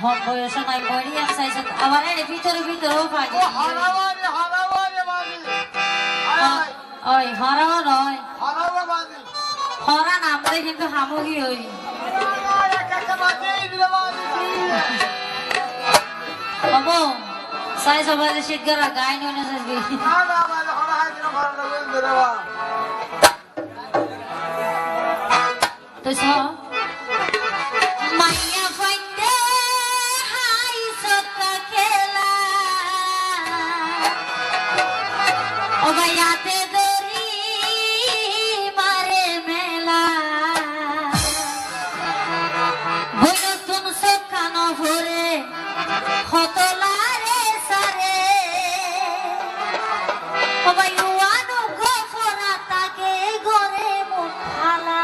এখন বয়স নাই মরিয়াম চাইছে আবার এর ভিতরে ভিতরেও পাগি ওই হরাও নয় হরা নামলে কিন্তু হামুগি হই বাবু সাই সবাই শীত গেলা গাই নয় না তো মাইয়া ফাইতে হাই সকা খেলা ও ভাইয়াতে দরি মারে মেলা বইল তুম সকানো ভরে হতলারে সারে ও ভাই ওয়ানো গফরা তাকে গরে মুখালা